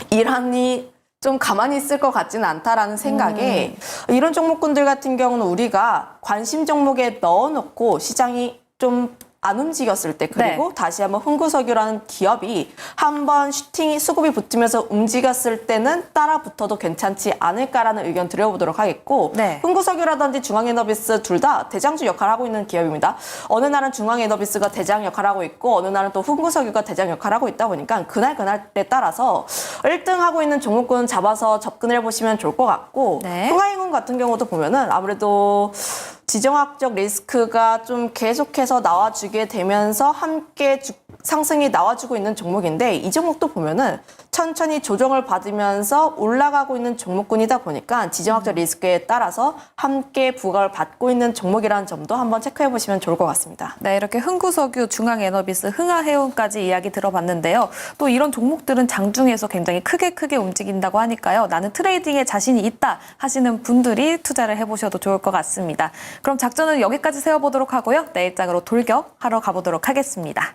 이란이 좀 가만히 있을 것 같지는 않다라는 생각에 이런 종목군들 같은 경우는 우리가 관심 종목에 넣어놓고 시장이 좀 안 움직였을 때 그리고 다시 한번 흥구석유라는 기업이 한번 슈팅이 수급이 붙으면서 움직였을 때는 따라 붙어도 괜찮지 않을까라는 의견 드려보도록 하겠고 흥구석유라든지 중앙에너비스 둘 다 대장주 역할을 하고 있는 기업입니다. 어느 날은 중앙에너비스가 대장 역할을 하고 있고 어느 날은 또 흥구석유가 대장 역할을 하고 있다 보니까 그날에 따라서 1등 하고 있는 종목군 잡아서 접근을 해보시면 좋을 것 같고 흥하행운 같은 경우도 보면은 아무래도 지정학적 리스크가 좀 계속해서 나와주게 되면서 함께 상승이 나와주고 있는 종목인데 이 종목도 보면은 천천히 조정을 받으면서 올라가고 있는 종목군이다 보니까 지정학적 리스크에 따라서 함께 부각을 받고 있는 종목이라는 점도 한번 체크해 보시면 좋을 것 같습니다. 네, 이렇게 흥구석유, 중앙에너비스, 흥하해운까지 이야기 들어봤는데요. 또 이런 종목들은 장중에서 굉장히 크게 움직인다고 하니까요. 나는 트레이딩에 자신이 있다 하시는 분들이 투자를 해보셔도 좋을 것 같습니다. 그럼 작전은 여기까지 세워보도록 하고요. 내일장으로 돌격하러 가보도록 하겠습니다.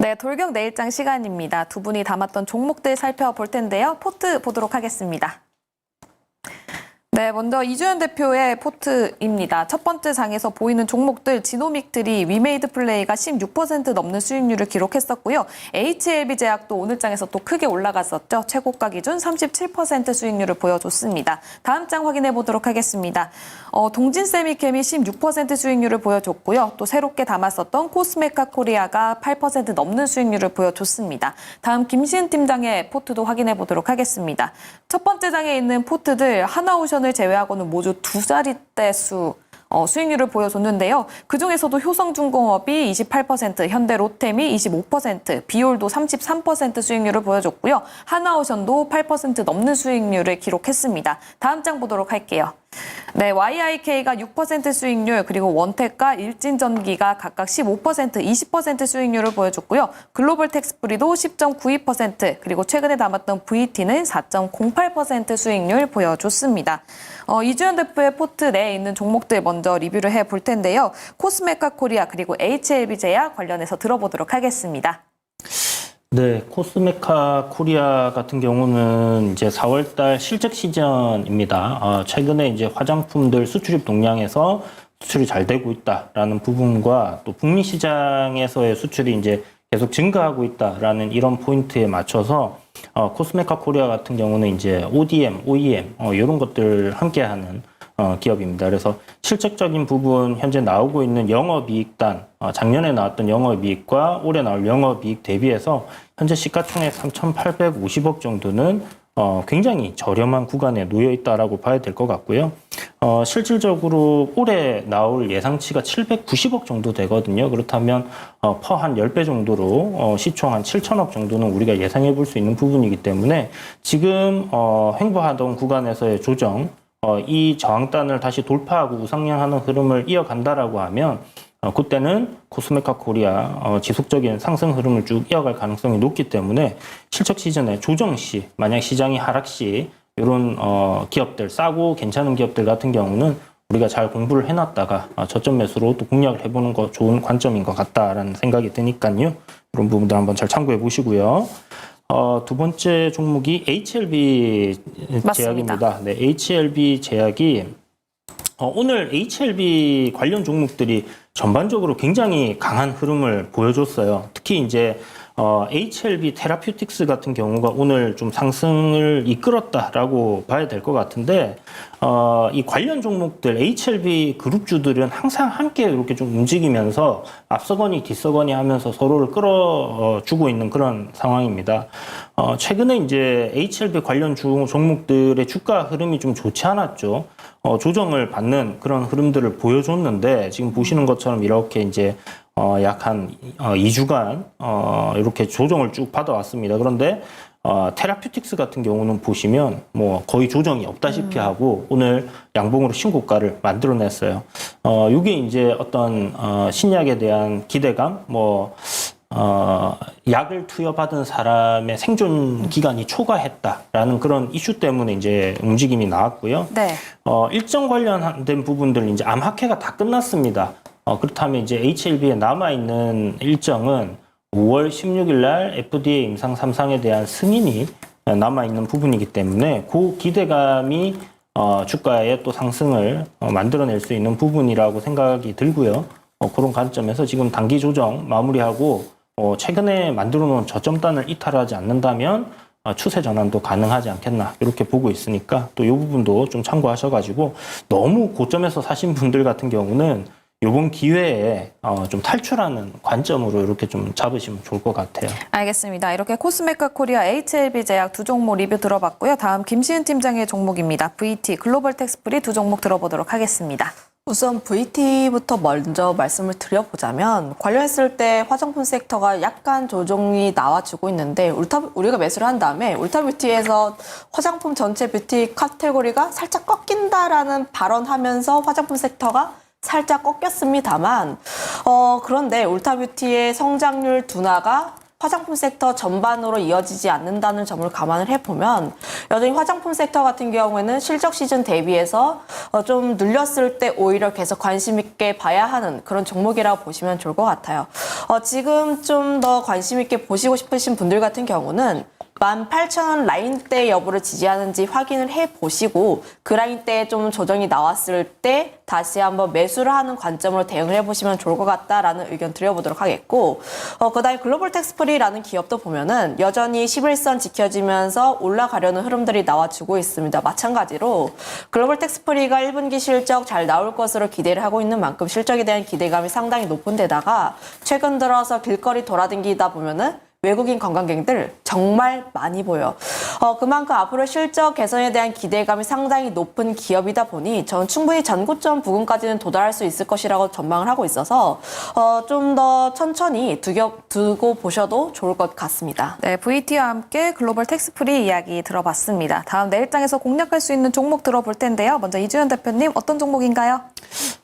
네, 돌격 내일장 시간입니다. 두 분이 담았던 종목들 살펴볼 텐데요. 포트 보도록 하겠습니다. 네, 먼저 이주연 대표의 포트입니다. 첫 번째 장에서 보이는 종목들 지노믹들이 위메이드 플레이가 16% 넘는 수익률을 기록했었고요. HLB 제약도 오늘 장에서 또 크게 올라갔었죠. 최고가 기준 37% 수익률을 보여줬습니다. 다음 장 확인해 보도록 하겠습니다. 동진세미캠이 16% 수익률을 보여줬고요. 또 새롭게 담았었던 코스메카 코리아가 8% 넘는 수익률을 보여줬습니다. 다음 김시은 팀장의 포트도 확인해 보도록 하겠습니다. 첫 번째 장에 있는 포트들 하나오션을 제외하고는 모두 두 자릿대 수익률을 보여줬는데요. 그중에서도 효성중공업이 28%, 현대로템이 25%, 비올도 33% 수익률을 보여줬고요. 하나오션도 8% 넘는 수익률을 기록했습니다. 다음 장 보도록 할게요. 네, YIK가 6% 수익률, 그리고 원택과 일진전기가 각각 15%, 20% 수익률을 보여줬고요. 글로벌 텍스프리도 10.92%, 그리고 최근에 담았던 VT는 4.08% 수익률 보여줬습니다. 이주연 대표의 포트 내에 있는 종목들 먼저 리뷰를 해볼 텐데요. 코스메카 코리아 그리고 HLB 제약 관련해서 들어보도록 하겠습니다. 네, 코스메카 코리아 같은 경우는 이제 4월달 실적 시즌입니다. 최근에 이제 화장품들 수출입 동향에서 수출이 잘 되고 있다라는 부분과 또 북미 시장에서의 수출이 이제 계속 증가하고 있다라는 이런 포인트에 맞춰서 코스메카 코리아 같은 경우는 이제 ODM, OEM 이런 것들 함께하는 기업입니다. 그래서 실적적인 부분 현재 나오고 있는 영업이익단 작년에 나왔던 영업이익과 올해 나올 영업이익 대비해서 현재 시가총액 3,850억 정도는 굉장히 저렴한 구간에 놓여 있다라고 봐야 될 것 같고요. 실질적으로 올해 나올 예상치가 790억 정도 되거든요. 그렇다면 퍼 한 10배 정도로 시총 한 7천억 정도는 우리가 예상해 볼 수 있는 부분이기 때문에 지금 횡보하던 구간에서의 조정, 이 저항단을 다시 돌파하고 우상향하는 흐름을 이어간다라고 하면 그때는 코스메카 코리아 지속적인 상승 흐름을 쭉 이어갈 가능성이 높기 때문에 실적 시즌에 조정 시, 만약 시장이 하락 시 이런 기업들, 싸고 괜찮은 기업들 같은 경우는 우리가 잘 공부를 해놨다가 저점 매수로 또 공략을 해보는 거 좋은 관점인 것 같다라는 생각이 드니까요. 이런 부분들 한번 잘 참고해 보시고요. 두 번째 종목이 HLB 맞습니다. 제약입니다. 네, HLB 제약이 오늘 HLB 관련 종목들이 전반적으로 굉장히 강한 흐름을 보여줬어요. 특히 이제 HLB 테라퓨틱스 같은 경우가 오늘 좀 상승을 이끌었다라고 봐야 될 것 같은데, 이 관련 종목들 HLB 그룹주들은 항상 함께 이렇게 좀 움직이면서 앞서거니 뒤서거니 하면서 서로를 끌어주고 있는 그런 상황입니다. 최근에 이제 HLB 관련 종목들의 주가 흐름이 좀 좋지 않았죠. 조정을 받는 그런 흐름들을 보여줬는데, 지금 보시는 것처럼 이렇게 이제 약 한 2주간 이렇게 조정을 쭉 받아왔습니다. 그런데 테라퓨틱스 같은 경우는 보시면 뭐 거의 조정이 없다시피 하고 오늘 양봉으로 신고가를 만들어냈어요. 이게 이제 어떤 신약에 대한 기대감, 약을 투여받은 사람의 생존 기간이 초과했다라는 그런 이슈 때문에 이제 움직임이 나왔고요. 네. 일정 관련된 부분들 이제 암학회가 다 끝났습니다. 그렇다면 이제 HLB에 남아있는 일정은 5월 16일 날 FDA 임상 3상에 대한 승인이 남아있는 부분이기 때문에 그 기대감이 주가의 또 상승을 만들어낼 수 있는 부분이라고 생각이 들고요. 그런 관점에서 지금 단기 조정 마무리하고 최근에 만들어 놓은 저점단을 이탈하지 않는다면 추세 전환도 가능하지 않겠나 이렇게 보고 있으니까 또 이 부분도 좀 참고하셔가지고 너무 고점에서 사신 분들 같은 경우는 이번 기회에 좀 탈출하는 관점으로 이렇게 좀 잡으시면 좋을 것 같아요. 알겠습니다. 이렇게 코스메카 코리아, HLB 제약 두 종목 리뷰 들어봤고요. 다음 김시은 팀장의 종목입니다. VT, 글로벌 텍스프리 두 종목 들어보도록 하겠습니다. 우선 VT부터 먼저 말씀을 드려보자면 관련했을 때 화장품 섹터가 약간 조정이 나와주고 있는데 우리가 매수를 한 다음에 울타뷰티에서 화장품 전체 뷰티 카테고리가 살짝 꺾인다라는 발언하면서 화장품 섹터가 살짝 꺾였습니다만 그런데 울타뷰티의 성장률 둔화가 화장품 섹터 전반으로 이어지지 않는다는 점을 감안을 해보면 여전히 화장품 섹터 같은 경우에는 실적 시즌 대비해서 좀 늘렸을 때 오히려 계속 관심 있게 봐야 하는 그런 종목이라고 보시면 좋을 것 같아요. 지금 좀 더 관심 있게 보시고 싶으신 분들 같은 경우는 18,000원 라인대 여부를 지지하는지 확인을 해보시고 그 라인대에 좀 조정이 나왔을 때 다시 한번 매수를 하는 관점으로 대응을 해보시면 좋을 것 같다라는 의견 드려보도록 하겠고 그다음에 글로벌 텍스프리라는 기업도 보면은 여전히 11선 지켜지면서 올라가려는 흐름들이 나와주고 있습니다. 마찬가지로 글로벌 텍스프리가 1분기 실적 잘 나올 것으로 기대를 하고 있는 만큼 실적에 대한 기대감이 상당히 높은 데다가 최근 들어서 길거리 돌아다니다 보면은 외국인 관광객들 정말 많이 보여. 그만큼 앞으로 실적 개선에 대한 기대감이 상당히 높은 기업이다 보니 저는 충분히 전고점 부근까지는 도달할 수 있을 것이라고 전망을 하고 있어서 좀 더 천천히 두고 보셔도 좋을 것 같습니다. 네, VT와 함께 글로벌 텍스프리 이야기 들어봤습니다. 다음 내일장에서 공략할 수 있는 종목 들어볼 텐데요. 먼저 이주연 대표님 어떤 종목인가요?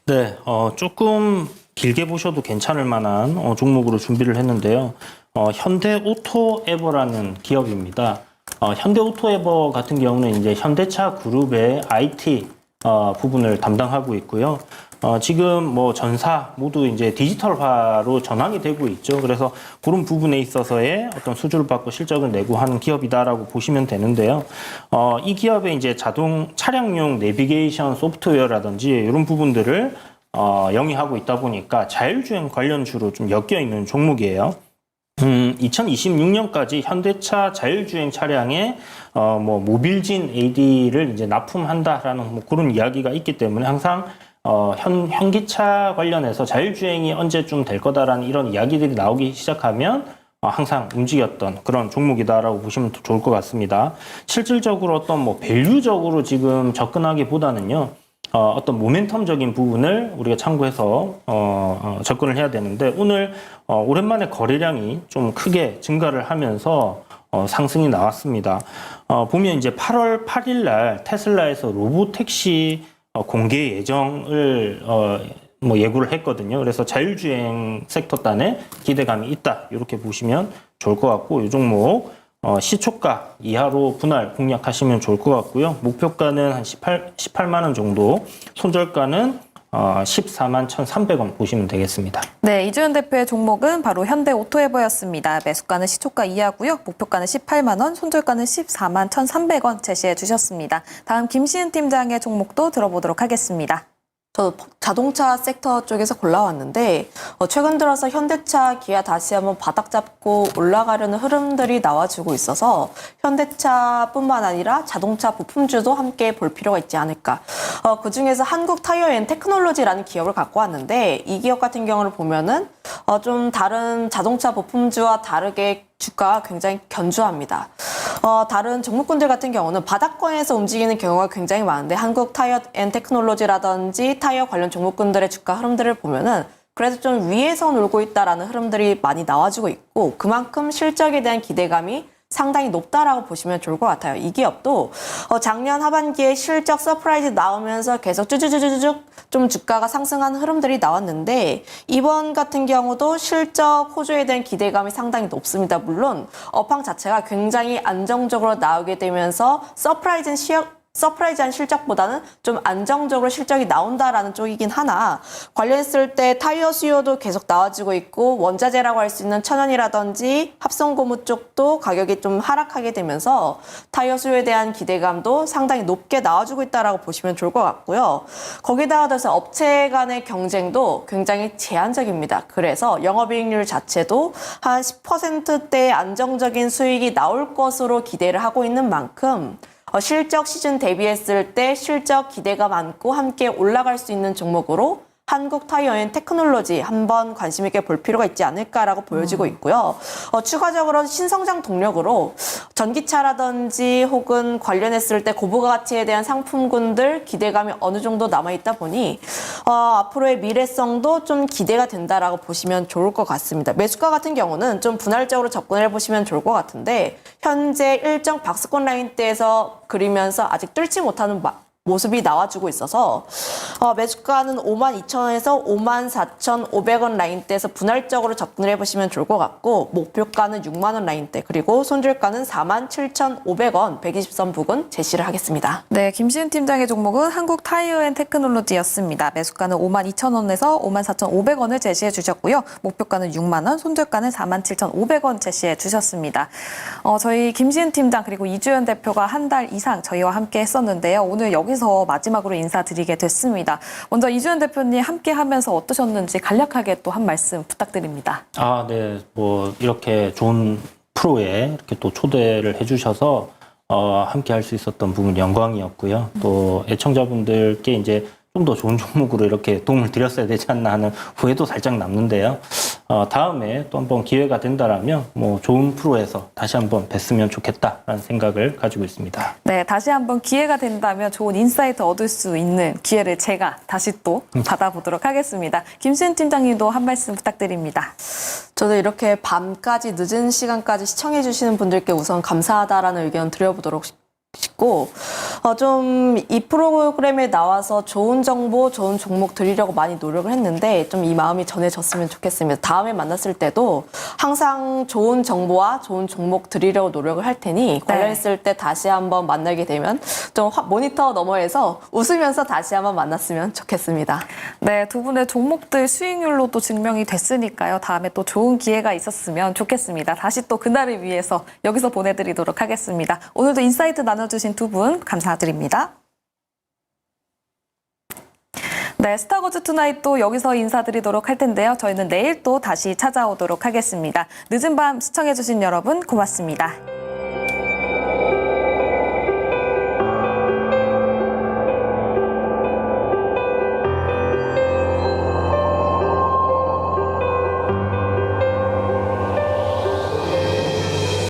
네, 조금 길게 보셔도 괜찮을 만한 종목으로 준비를 했는데요. 현대오토에버라는 기업입니다. 현대오토에버 같은 경우는 이제 현대차 그룹의 IT 부분을 담당하고 있고요. 지금 뭐 전사 모두 이제 디지털화로 전환이 되고 있죠. 그래서 그런 부분에 있어서의 어떤 수주를 받고 실적을 내고 하는 기업이다라고 보시면 되는데요. 이 기업의 이제 자동 차량용 내비게이션 소프트웨어라든지 이런 부분들을 영위하고 있다 보니까 자율주행 관련주로 좀 엮여 있는 종목이에요. 2026년까지 현대차 자율주행 차량에 모빌진 AD를 이제 납품한다라는 뭐 그런 이야기가 있기 때문에 항상 현기차 관련해서 자율주행이 언제쯤 될 거다라는 이런 이야기들이 나오기 시작하면 항상 움직였던 그런 종목이다라고 보시면 좋을 것 같습니다. 실질적으로 어떤 뭐 밸류적으로 지금 접근하기보다는요. 어떤 모멘텀적인 부분을 우리가 참고해서 접근을 해야 되는데 오늘 오랜만에 거래량이 좀 크게 증가를 하면서 상승이 나왔습니다. 보면 이제 8월 8일 날 테슬라에서 로보택시 공개 예정을 예고를 했거든요. 그래서 자율주행 섹터 단에 기대감이 있다. 이렇게 보시면 좋을 것 같고 이 종목 시초가 이하로 분할 공략하시면 좋을 것 같고요. 목표가는 한 18만 원 정도, 손절가는 14만 1,300원 보시면 되겠습니다. 네, 이주연 대표의 종목은 바로 현대오토에버였습니다. 매수가는 시초가 이하고요. 목표가는 18만 원, 손절가는 14만 1,300원 제시해 주셨습니다. 다음 김시은 팀장의 종목도 들어보도록 하겠습니다. 저도 자동차 섹터 쪽에서 골라왔는데 최근 들어서 현대차, 기아 다시 한번 바닥 잡고 올라가려는 흐름들이 나와주고 있어서 현대차뿐만 아니라 자동차 부품주도 함께 볼 필요가 있지 않을까. 그중에서 한국 타이어 앤 테크놀로지라는 기업을 갖고 왔는데 이 기업 같은 경우를 보면은 좀 다른 자동차 부품주와 다르게 주가가 굉장히 견조합니다. 다른 종목군들 같은 경우는 바닥권에서 움직이는 경우가 굉장히 많은데 한국 타이어 앤 테크놀로지라든지 타이어 관련 종목군들의 주가 흐름들을 보면은 그래도 좀 위에서 놀고 있다라는 흐름들이 많이 나와주고 있고 그만큼 실적에 대한 기대감이 상당히 높다라고 보시면 좋을 것 같아요. 이 기업도 작년 하반기에 실적 서프라이즈 나오면서 계속 쭈쭈쭈쭈쭉 좀 주가가 상승하는 흐름들이 나왔는데 이번 같은 경우도 실적 호조에 대한 기대감이 상당히 높습니다. 물론 업황 자체가 굉장히 안정적으로 나오게 되면서 서프라이즈한 실적보다는 좀 안정적으로 실적이 나온다라는 쪽이긴 하나 관련했을 때 타이어 수요도 계속 나와지고 있고 원자재라고 할 수 있는 천연이라든지 합성고무 쪽도 가격이 좀 하락하게 되면서 타이어 수요에 대한 기대감도 상당히 높게 나와주고 있다라고 보시면 좋을 것 같고요. 거기다가 더해서 업체 간의 경쟁도 굉장히 제한적입니다. 그래서 영업이익률 자체도 한 10%대의 안정적인 수익이 나올 것으로 기대를 하고 있는 만큼 실적 시즌 대비했을 때 실적 기대가 많고 함께 올라갈 수 있는 종목으로 한국 타이어 앤 테크놀로지 한번 관심 있게 볼 필요가 있지 않을까라고 보여지고 있고요. 추가적으로 신성장 동력으로 전기차라든지 혹은 관련했을 때 고부가치에 대한 상품군들 기대감이 어느 정도 남아있다 보니 앞으로의 미래성도 좀 기대가 된다라고 보시면 좋을 것 같습니다. 매수가 같은 경우는 좀 분할적으로 접근해 보시면 좋을 것 같은데 현재 일정 박스권 라인대에서 그리면서 아직 뚫지 못하는 모습이 나와주고 있어서 매수가는 52,000원에서 54,500원 라인대에서 분할적으로 접근을 해보시면 좋을 것 같고 목표가는 6만 원 라인대 그리고 손절가는 47,500원 120선 부근 제시를 하겠습니다. 네, 김시은 팀장의 종목은 한국 타이어 앤 테크놀로지였습니다. 매수가는 52,000원에서 54,500원을 제시해 주셨고요. 목표가는 6만 원, 손절가는 47,500원 제시해 주셨습니다. 저희 김시은 팀장 그리고 이주연 대표가 한 달 이상 저희와 함께 했었는데요. 오늘 여기서 마지막으로 인사드리게 됐습니다. 먼저 이주연 대표님 함께 하면서 어떠셨는지 간략하게 또 한 말씀 부탁드립니다. 네. 이렇게 좋은 프로에 이렇게 또 초대를 해주셔서 함께 할 수 있었던 부분 영광이었고요. 또 애청자분들께 이제 좀 더 좋은 종목으로 이렇게 도움을 드렸어야 되지 않나 하는 후회도 살짝 남는데요. 다음에 또 한번 기회가 된다라면 좋은 프로에서 다시 한번 뵀으면 좋겠다라는 생각을 가지고 있습니다. 네, 다시 한번 기회가 된다면 좋은 인사이트 얻을 수 있는 기회를 제가 다시 또 받아보도록 하겠습니다. 김시은 팀장님도 한 말씀 부탁드립니다. 저도 이렇게 밤까지 늦은 시간까지 시청해 주시는 분들께 우선 감사하다라는 의견 드려보도록 싶고 좀 이 프로그램에 나와서 좋은 정보, 좋은 종목 드리려고 많이 노력을 했는데 좀 이 마음이 전해졌으면 좋겠습니다. 다음에 만났을 때도 항상 좋은 정보와 좋은 종목 드리려고 노력을 할 테니 관련했을 때 다시 한번 만나게 되면 좀 모니터 너머에서 웃으면서 다시 한번 만났으면 좋겠습니다. 네, 두 분의 종목들 수익률로 또 증명이 됐으니까요. 다음에 또 좋은 기회가 있었으면 좋겠습니다. 다시 또 그날을 위해서 여기서 보내드리도록 하겠습니다. 오늘도 인사이트 나눠주신 두 분 감사드립니다. 네, 스타거즈 투나잇 또 여기서 인사드리도록 할 텐데요. 저희는 내일 또 다시 찾아오도록 하겠습니다. 늦은 밤 시청해주신 여러분 고맙습니다.